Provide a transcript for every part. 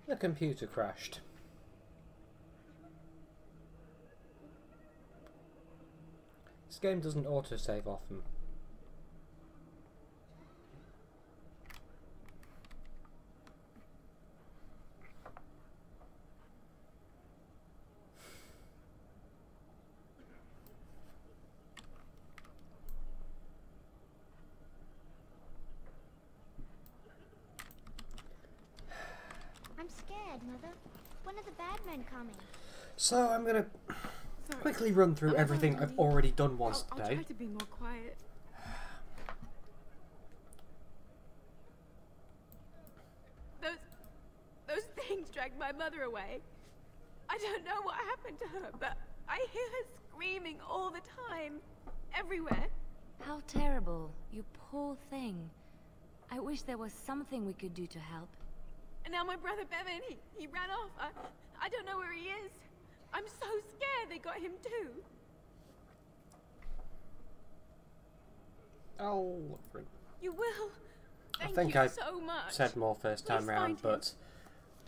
The computer crashed. This game doesn't autosave often. I'm scared, Mother. When are the bad men coming? So I'm gonna quickly run through everything I've already done once today. I'll try to be more quiet. Those things dragged my mother away. I don't know what happened to her, but I hear her screaming all the time, everywhere. How terrible, you poor thing. I wish there was something we could do to help. And now my brother Bevan, he ran off. I don't know where he is. I'm so scared they got him too. I'll look for him. You will? I think I so much. said more first time Please round, find but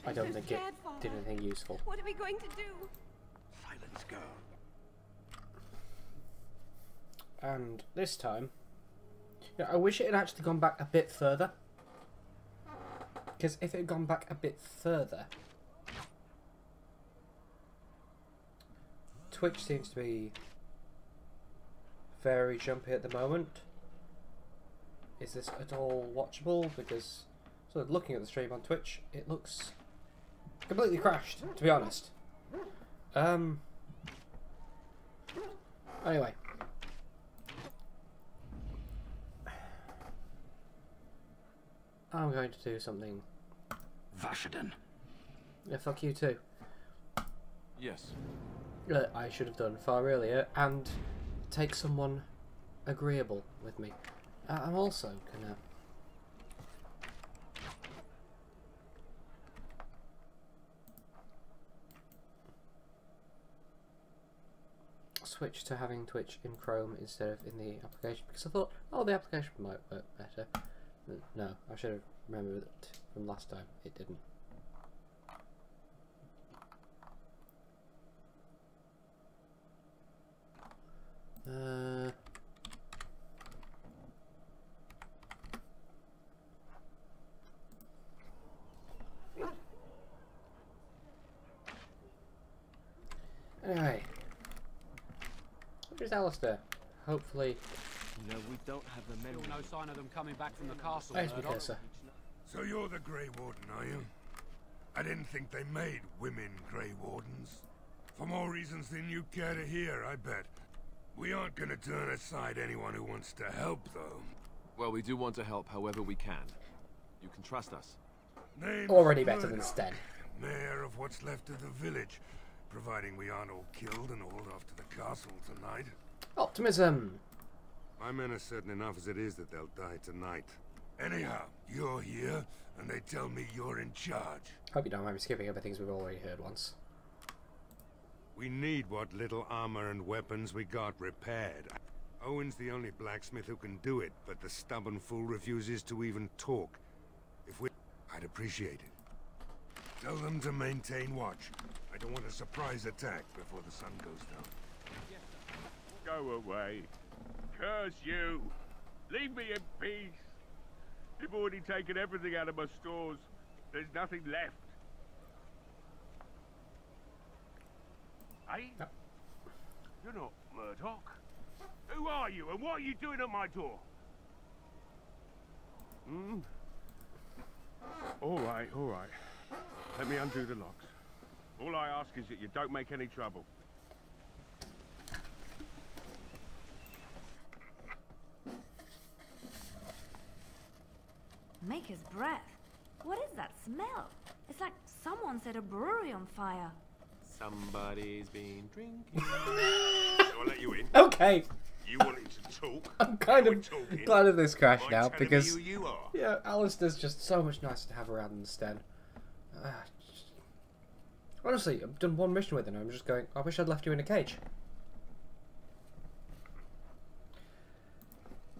I don't I'm think it scared, Father. did anything useful. What are we going to do? Silence, girl. And this time, yeah, I wish it had actually gone back a bit further. Because if it had gone back a bit further, Twitch seems to be very jumpy at the moment. Is this at all watchable? Because sort of looking at the stream on Twitch, it looks completely crashed, to be honest. Anyway. I'm going to do something. Vashaden. Yeah, fuck you too. Yes. I should have done far earlier and take someone agreeable with me. I'm also gonna switch to having Twitch in Chrome instead of in the application because I thought, oh, the application might work better. No, I should have remembered it from last time. It didn't. Anyway, where's Alistair? Hopefully. No, we don't have the men. No sign of them coming back from the castle. Thanks, Mikasa. So you're the Grey Warden, are you? I didn't think they made women Grey Wardens. For more reasons than you care to hear, I bet. We aren't gonna turn aside anyone who wants to help, though. Well, we do want to help however we can. You can trust us. Name's Already better than Murdoch, Sten. Mayor of what's left of the village, providing we aren't all killed and hauled off to the castle tonight. Optimism. My men are certain enough as it is that they'll die tonight. Anyhow, you're here, and they tell me you're in charge. Hope you don't mind me skipping over things we've already heard once. We need what little armor and weapons we got repaired. Owen's the only blacksmith who can do it, but the stubborn fool refuses to even talk. I'd appreciate it. Tell them to maintain watch. I don't want a surprise attack before the sun goes down. Go away. Curse you. Leave me in peace. You've already taken everything out of my stores. There's nothing left. Hey? Yep. You're not Murdoch. Who are you and what are you doing at my door? Hmm? All right. Let me undo the locks. All I ask is that you don't make any trouble. Maker's breath. What is that smell? It's like someone set a brewery on fire. Somebody's been drinking. I'll let you in. Okay. You wanted to talk. I'm kind We're of talking. glad of this crash Mind now telling because me who you are? yeah, Alistair's just so much nicer to have around than Sten. Honestly, I've done one mission with him and I'm just going, I wish I'd left you in a cage.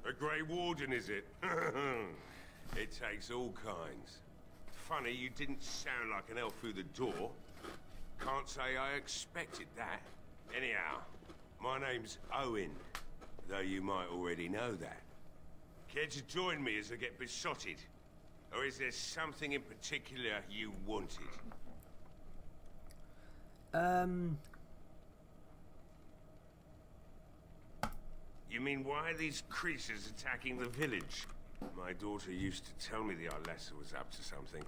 A Grey Warden, is it? It takes all kinds. funny you didn't sound like an elf through the door. Can't say I expected that. Anyhow, my name's Owen, though you might already know that. Care to join me as I get besotted? Or is there something in particular you wanted? You mean why are these creatures attacking the village? My daughter used to tell me the Arlessa was up to something.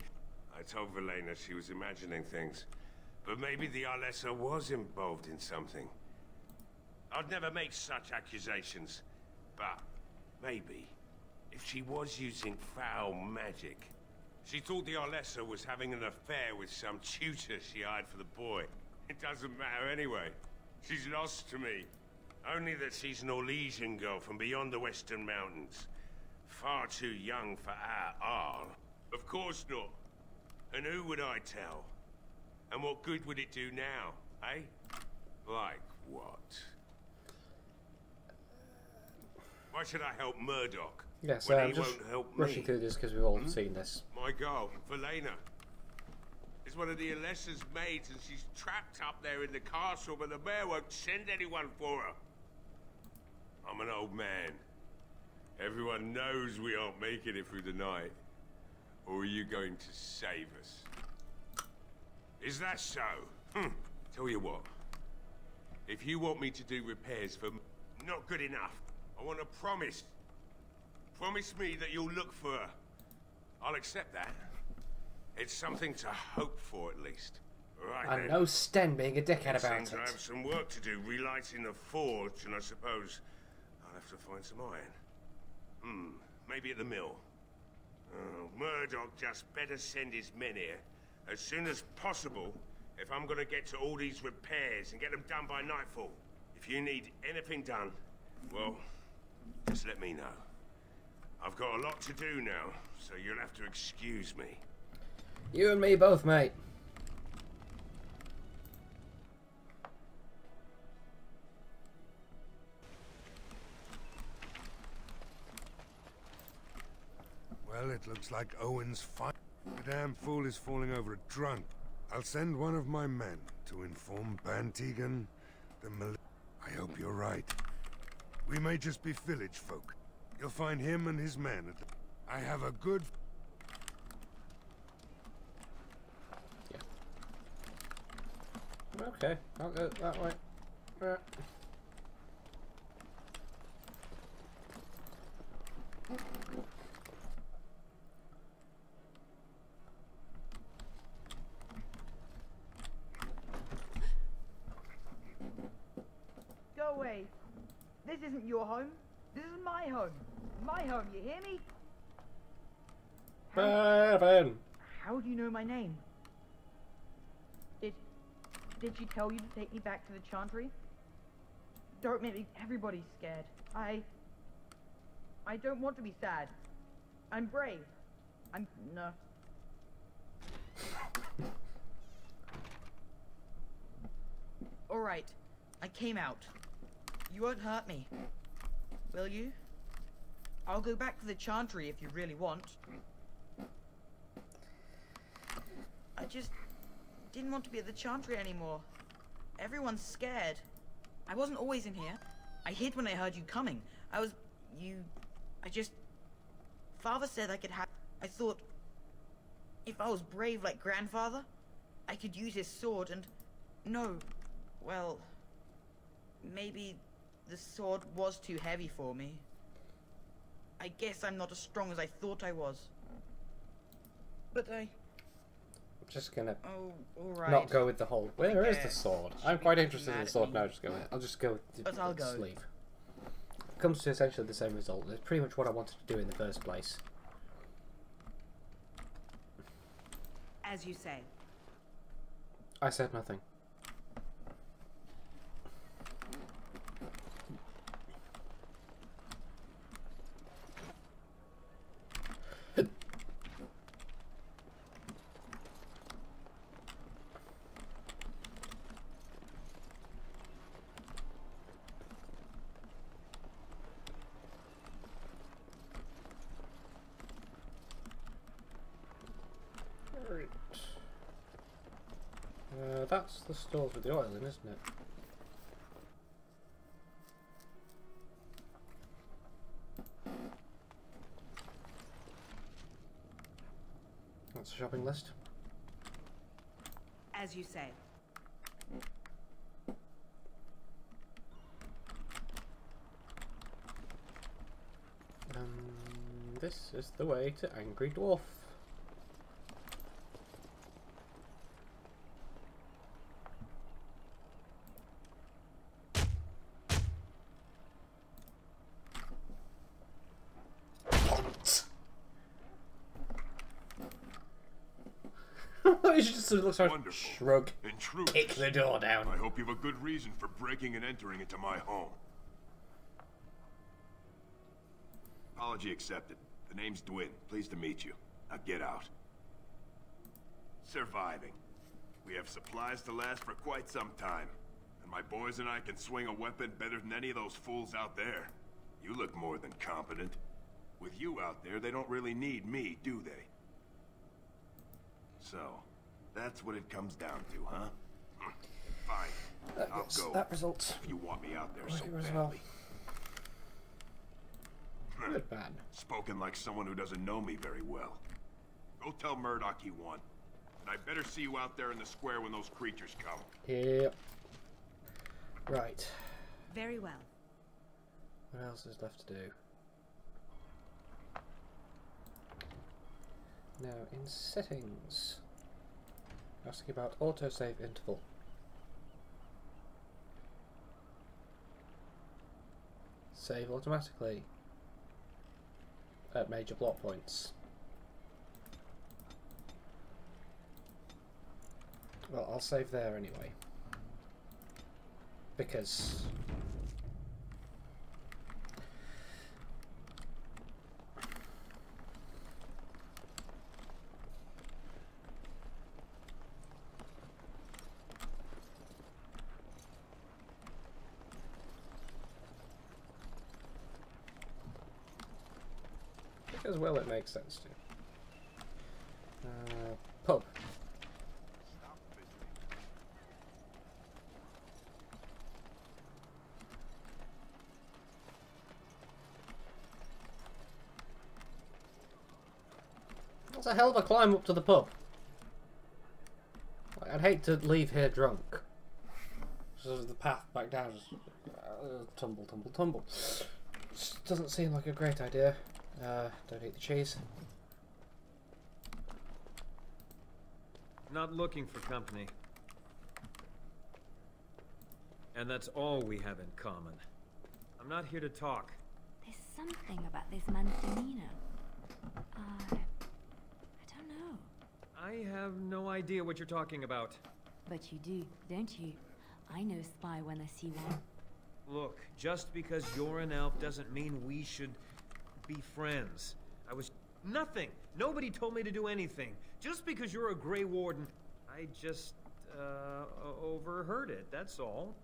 I told Velena she was imagining things. But maybe the Arlessa was involved in something. I'd never make such accusations. But maybe, if she was using foul magic, she thought the Arlessa was having an affair with some tutor she hired for the boy. It doesn't matter anyway. She's lost to me. Only that she's an Orlesian girl from beyond the Western Mountains. Far too young for our Arl. Of course not. And who would I tell? And what good would it do now, eh? Like what? Why should I help Murdoch? Yes, when I'm he just won't help rushing me? through this because we've all seen this. My girl, Velena, is one of the Alessa's maids, and she's trapped up there in the castle, but the mayor won't send anyone for her. I'm an old man. Everyone knows we aren't making it through the night. Or are you going to save us? Is that so? Tell you what. If you want me to do repairs for not good enough, I want a promise. Promise me that you'll look for her. I'll accept that. It's something to hope for, at least. Right, And then. no Sten being a dickhead about Seems I it. have some work to do, relighting the forge, and I suppose I'll have to find some iron. Maybe at the mill. Oh, Murdoch just better send his men here as soon as possible if I'm gonna get to all these repairs and get them done by nightfall. If you need anything done, well, just let me know. I've got a lot to do now, so you'll have to excuse me. You and me both, mate. Well, it looks like Owen's fine. The damn fool is falling over a drunk. I'll send one of my men to inform Bantegan, I hope you're right. We may just be village folk. You'll find him and his men at I have a good... Yeah. Okay, I'll go that way. Go away. This isn't your home. This is my home. My home, you hear me? Bevan! How do you know my name? Did she tell you to take me back to the Chantry? Don't make me... Everybody's scared. I don't want to be sad. I'm brave. No. Alright. I came out. You won't hurt me. Will you? I'll go back to the Chantry if you really want. I just didn't want to be at the Chantry anymore. Everyone's scared. I wasn't always in here. I hid when I heard you coming. Father said I could have... I thought, if I was brave like Grandfather, I could use his sword and... No, well... Maybe the sword was too heavy for me. I guess I'm not as strong as I thought I was. But I'm just gonna alright. not go with the whole. Where is the sword? I'm quite interested in the sword now. I'll just go with But I'll the go. sleeve. Comes to essentially the same result. It's pretty much what I wanted to do in the first place. As you say. I said nothing. That's the stores with the oil in, isn't it? That's a shopping list. As you say. This is the way to Angry Dwarf. He just sort of looks like Wonderful. shrug, Intruders. kick the door down. I hope you have a good reason for breaking and entering into my home. Apology accepted. The name's Dwin. Pleased to meet you. Now get out. Surviving. We have supplies to last for quite some time. And my boys and I can swing a weapon better than any of those fools out there. You look more than competent. With you out there, they don't really need me, do they? So, that's what it comes down to, huh? Fine. I'll go. That result. If you want me out there so as badly. well. Good man. Spoken like someone who doesn't know me very well. Go tell Murdoch he won. And I better see you out there in the square when those creatures come. Yep. Right. Very well. What else is left to do? Now, in settings, asking about autosave interval. Save automatically at major plot points. Well, I'll save there anyway. Because well, it makes sense to. Pub. That's a hell of a climb up to the pub. I'd hate to leave here drunk. So the path back down is tumble, tumble, tumble. Just doesn't seem like a great idea. Don't eat the cheese. Not looking for company. And that's all we have in common. I'm not here to talk. There's something about this man's demeanor. I don't know. I have no idea what you're talking about. But you do, don't you? I know spy when I see one. Look, just because you're an elf doesn't mean we should be friends. I was nothing. Nobody told me to do anything. Just because you're a Grey Warden, I just overheard it, that's all.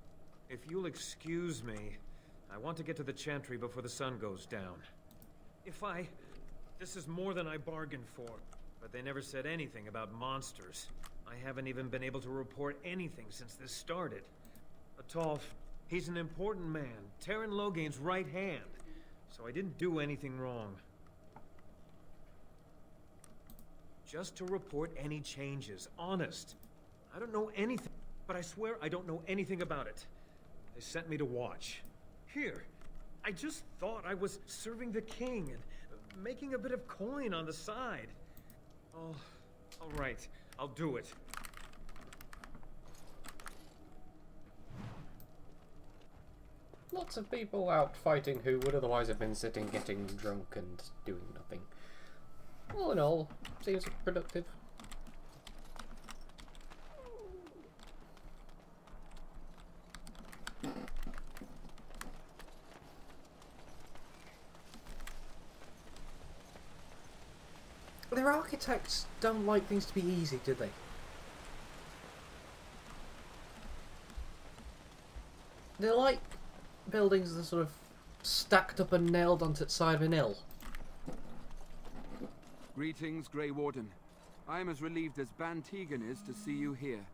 If you'll excuse me, I want to get to the Chantry before the sun goes down. This is more than I bargained for, but they never said anything about monsters. I haven't even been able to report anything since this started. Atolf, he's an important man, Terran Logain's right hand. So I didn't do anything wrong. Just to report any changes, honest. I don't know anything, but I swear I don't know anything about it. They sent me to watch. Here, I just thought I was serving the king and making a bit of coin on the side. Oh, all right, I'll do it. Lots of people out fighting who would otherwise have been sitting getting drunk and doing nothing. All in all, seems productive. Their architects don't like things to be easy, do they? They like buildings that are sort of stacked up and nailed onto the side of an hill. Greetings, Grey Warden. I am as relieved as Ban Tegan is to see you here.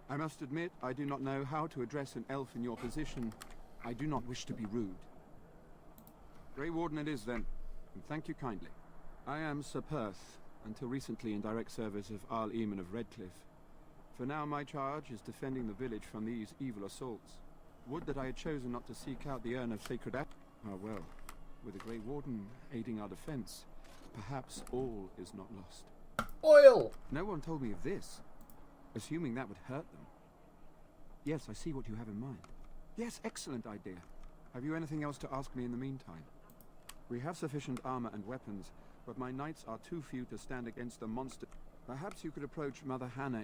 I must admit, I do not know how to address an elf in your position. I do not wish to be rude. Grey Warden it is, then, and thank you kindly. I am Sir Perth, until recently in direct service of Arl Eamon of Redcliffe. For now, my charge is defending the village from these evil assaults. Would that I had chosen not to seek out the urn of sacred ash. Ah, well, with the Grey Warden aiding our defense, perhaps all is not lost. Oil! No one told me of this. Assuming that would hurt them. Yes, I see what you have in mind. Yes, excellent idea. Have you anything else to ask me in the meantime? We have sufficient armor and weapons, but my knights are too few to stand against the monster. Perhaps you could approach Mother Hannah.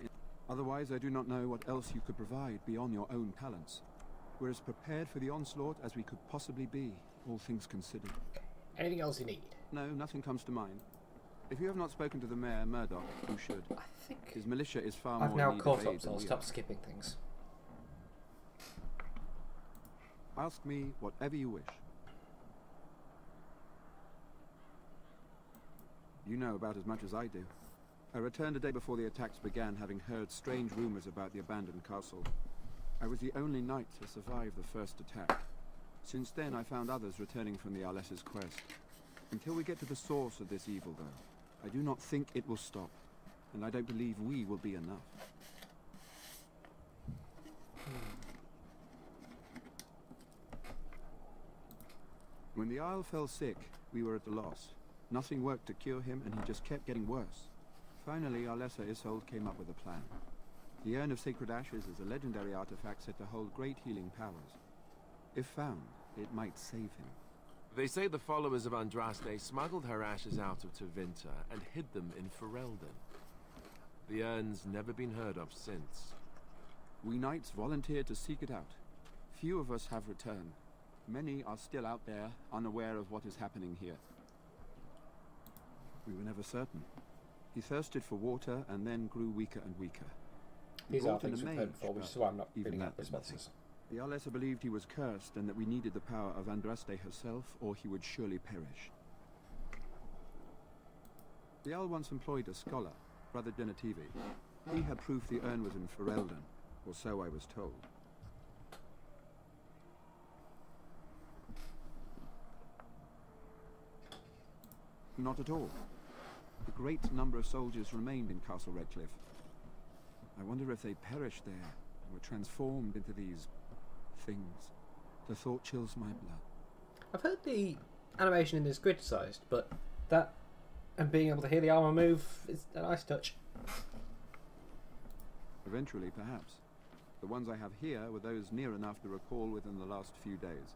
Otherwise, I do not know what else you could provide beyond your own talents. We're as prepared for the onslaught as we could possibly be, all things considered. Anything else you need? No, nothing comes to mind. If you have not spoken to the mayor, Murdoch, you should. I think his militia is far I've more now in need caught of up, aid so than I'll we stop are. skipping things. Ask me whatever you wish. You know about as much as I do. I returned a day before the attacks began, having heard strange rumors about the abandoned castle. I was the only knight to survive the first attack. Since then, I found others returning from the Arlessa's quest. Until we get to the source of this evil, though, I do not think it will stop, and I don't believe we will be enough. When the Isle fell sick, we were at a loss. Nothing worked to cure him, and he just kept getting worse. Finally, Arlessa Isolde came up with a plan. The Urn of Sacred Ashes is a legendary artifact said to hold great healing powers. If found, it might save him. They say the followers of Andraste smuggled her ashes out of Tevinter and hid them in Ferelden. The urn's never been heard of since. We knights volunteered to seek it out. Few of us have returned. Many are still out there, unaware of what is happening here. We were never certain. He thirsted for water and then grew weaker and weaker. These are things we've heard before, which is why I'm not reading out this message. The Arlessa believed he was cursed and that we needed the power of Andraste herself, or he would surely perish. The Jarl once employed a scholar, Brother Genetivi. He had proof the urn was in Ferelden, or so I was told. Not at all. A great number of soldiers remained in Castle Redcliffe. I wonder if they perished there, and were transformed into these things. The thought chills my blood. I've heard the animation in this criticised, but that and being able to hear the armour move is a nice touch. Eventually, perhaps. The ones I have here were those near enough to recall within the last few days.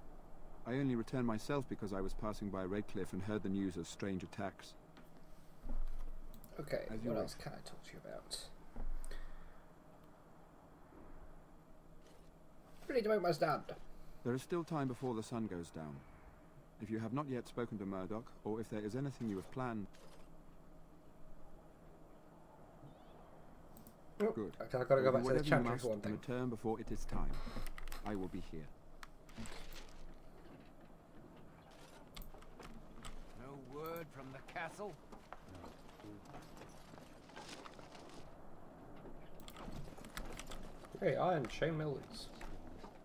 I only returned myself because I was passing by Redcliffe and heard the news of strange attacks. Okay, what else can I talk to you about? Ready to make my stand. There is still time before the sun goes down. If you have not yet spoken to Murdoch, or if there is anything you have planned... Oh, good. I've got to go back to the chapter for one and thing. return before it is time. I will be here. No word from the castle? Hey, iron chain millers.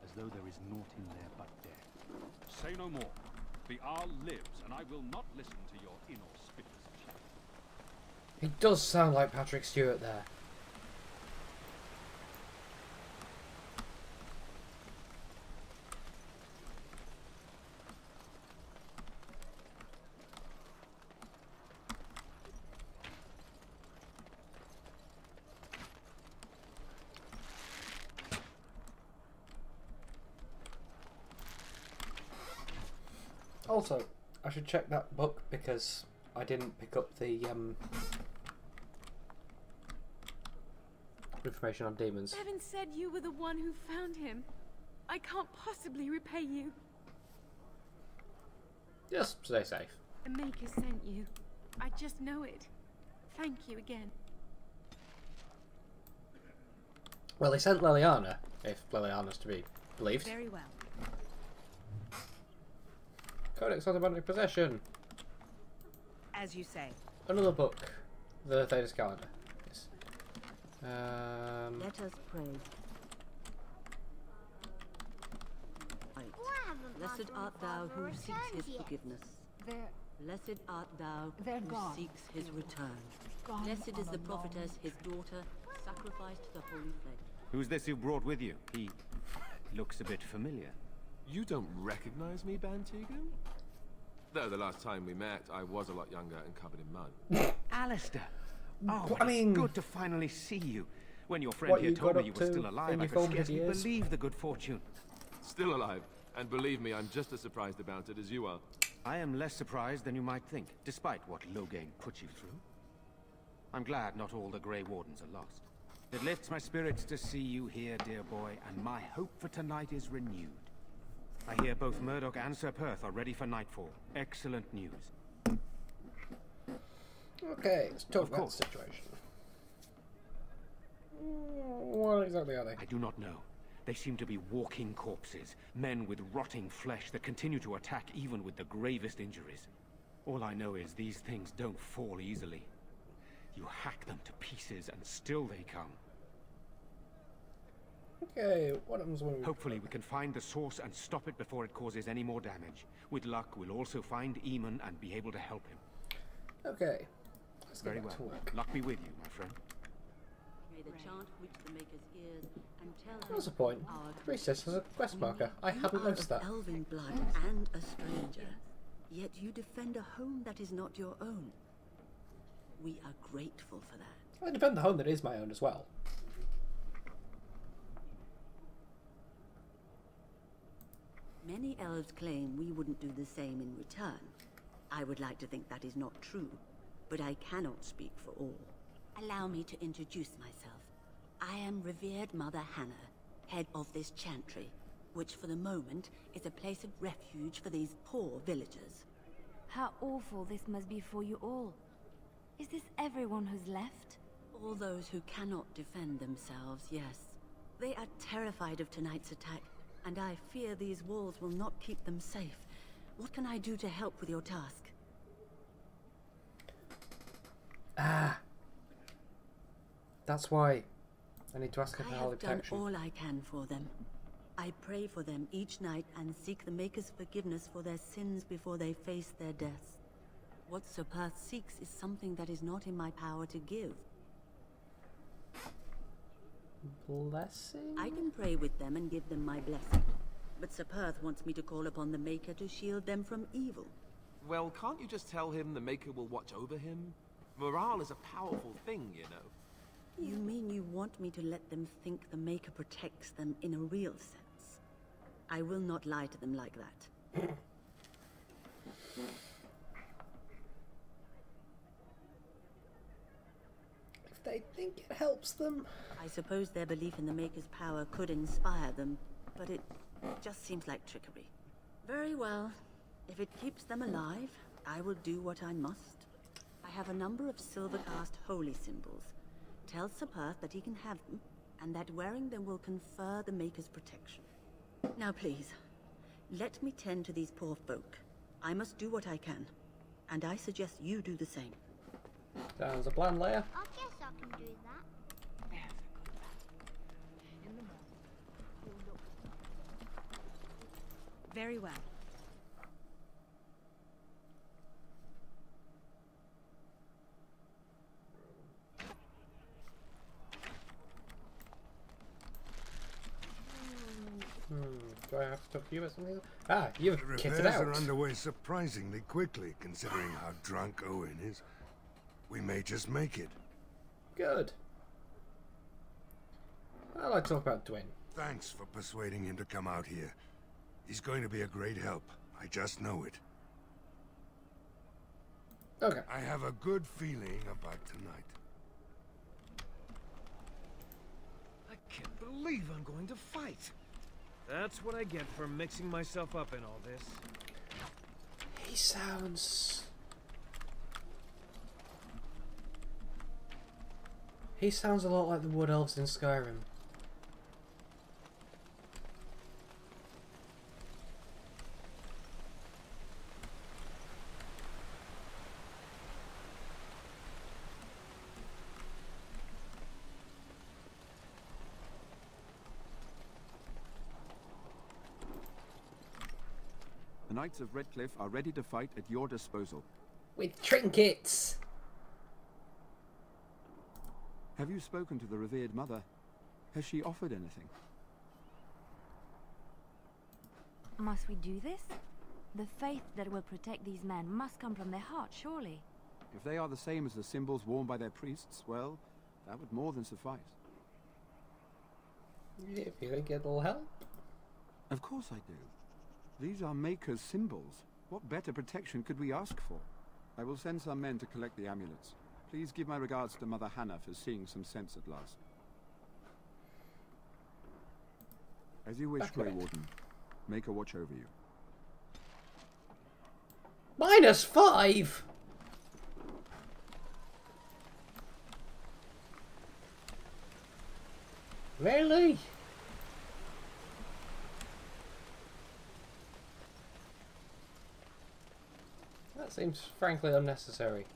As though there is naught in there but death. Say no more. The Jarl lives, and I will not listen to your inauspicious shit. He does sound like Patrick Stewart there. Also, I should check that book because I didn't pick up the information on demons. Bevan said you were the one who found him. I can't possibly repay you. Just stay safe. The Maker sent you. I just know it. Thank you again. Well, they sent Leliana, if Leliana's to be believed. Very well. Codex Automatic Possession. As you say. Another book. The Thetis Calendar. Yes. Let us pray. Blessed art thou who seeks his forgiveness. Blessed art thou who seeks his return. Blessed is the prophetess, his daughter, sacrificed to the holy flame. Who's this you brought with you? He looks a bit familiar. You don't recognize me, Bantegan? Though the last time we met, I was a lot younger and covered in mud. Alistair! Oh, I mean, it's good to finally see you. When your friend here told me you were still alive, I could scarcely believe the good fortune. Still alive. And believe me, I'm just as surprised about it as you are. I am less surprised than you might think, despite what Loghain put you through. I'm glad not all the Grey Wardens are lost. It lifts my spirits to see you here, dear boy, and my hope for tonight is renewed. I hear both Murdoch and Sir Perth are ready for nightfall. Excellent news. Okay, let's talk about the situation. What exactly are they? I do not know. They seem to be walking corpses, men with rotting flesh that continue to attack even with the gravest injuries. All I know is these things don't fall easily. You hack them to pieces and still they come. Okay, what happens when we... Hopefully we can find the source and stop it before it causes any more damage. With luck, we'll also find Eamon and be able to help him. Okay. Let's Very well. Luck be with you, my friend. May the chant reach the Maker's ears and tell What's the point? Recess has a quest marker. I hadn't noticed that. Elven blood and a stranger, yet you defend a home that is not your own. We are grateful for that. I defend the home that is my own as well. Many elves claim we wouldn't do the same in return. I would like to think that is not true, but I cannot speak for all. Allow me to introduce myself. I am revered Mother Hannah, head of this chantry, which for the moment is a place of refuge for these poor villagers. How awful this must be for you all. Is this everyone who's left? All those who cannot defend themselves, yes. They are terrified of tonight's attack, and I fear these walls will not keep them safe. What can I do to help with your task? That's why I need to ask her for I holy have done protection. all I can for them. I pray for them each night and seek the Maker's forgiveness for their sins before they face their deaths. What Sir Perth seeks is something that is not in my power to give. Blessing? I can pray with them and give them my blessing. But Sir Perth wants me to call upon the Maker to shield them from evil. Well, can't you just tell him the Maker will watch over him? Morale is a powerful thing, you know. You mean you want me to let them think the Maker protects them in a real sense? I will not lie to them like that. If they think it helps them... I suppose their belief in the Maker's power could inspire them, but it just seems like trickery. Very well. If it keeps them alive, I will do what I must. I have a number of silver-cast holy symbols. Tell Sir Perth that he can have them, and that wearing them will confer the Maker's protection. Now please, let me tend to these poor folk. I must do what I can, and I suggest you do the same. Sounds a plan, Leia. I guess I can do that. Very well. Do I have to talk to you about something? Ah, you've The kitted repairs out. are underway surprisingly quickly, considering how drunk Owen is. We may just make it. Good. I'd like to talk about Dwyn. Thanks for persuading him to come out here. He's going to be a great help. I just know it. Okay. I have a good feeling about tonight. I can't believe I'm going to fight. That's what I get for mixing myself up in all this. He sounds... He sounds a lot like the Wood Elves in Skyrim. Knights of Redcliffe are ready to fight at your disposal. With trinkets! Have you spoken to the revered mother? Has she offered anything? Must we do this? The faith that will protect these men must come from their heart, surely. If they are the same as the symbols worn by their priests, well, that would more than suffice. If you think it'll help? Of course I do. These are Maker's symbols. What better protection could we ask for? I will send some men to collect the amulets. Please give my regards to Mother Hannah for seeing some sense at last. As you wish, Grey Warden. Maker watch over you. -5! Really? That seems frankly unnecessary.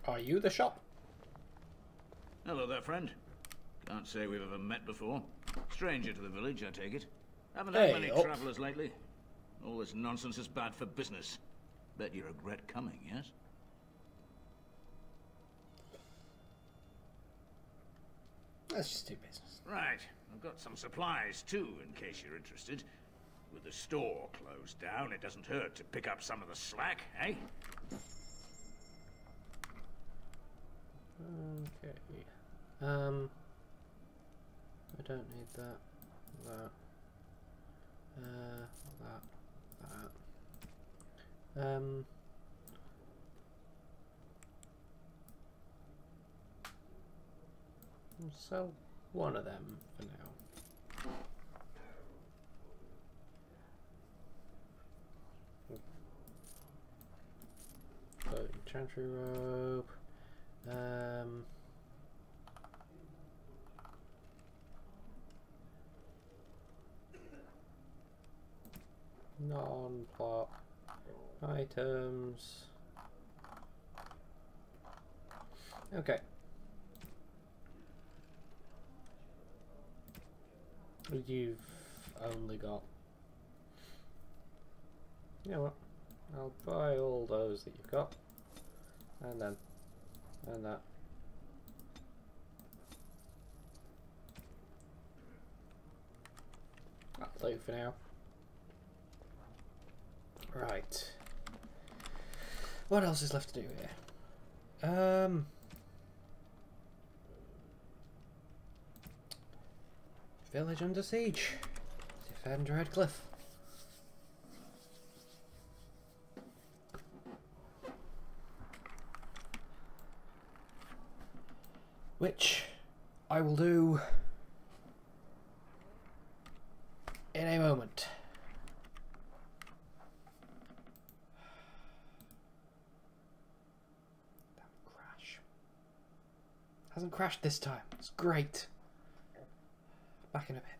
Are you the shop? Hello there, friend. Can't say we've ever met before. Stranger to the village, I take it. Haven't had many travelers lately. All this nonsense is bad for business. Bet you regret coming, yes? Let's just do business. Right. I've got some supplies, too, in case you're interested. With the store closed down, it doesn't hurt to pick up some of the slack, eh? Okay. I don't need that. That. We'll sell one of them for now. Chantry rope. Non-plot items. Okay. You've only got... You know what? I'll buy all those that you've got. And then. And that. That'll do for now. Right. What else is left to do here? Village under siege. Defend Redcliffe. Which I will do in a moment. That crash. Hasn't crashed this time. It's great. Back in a bit.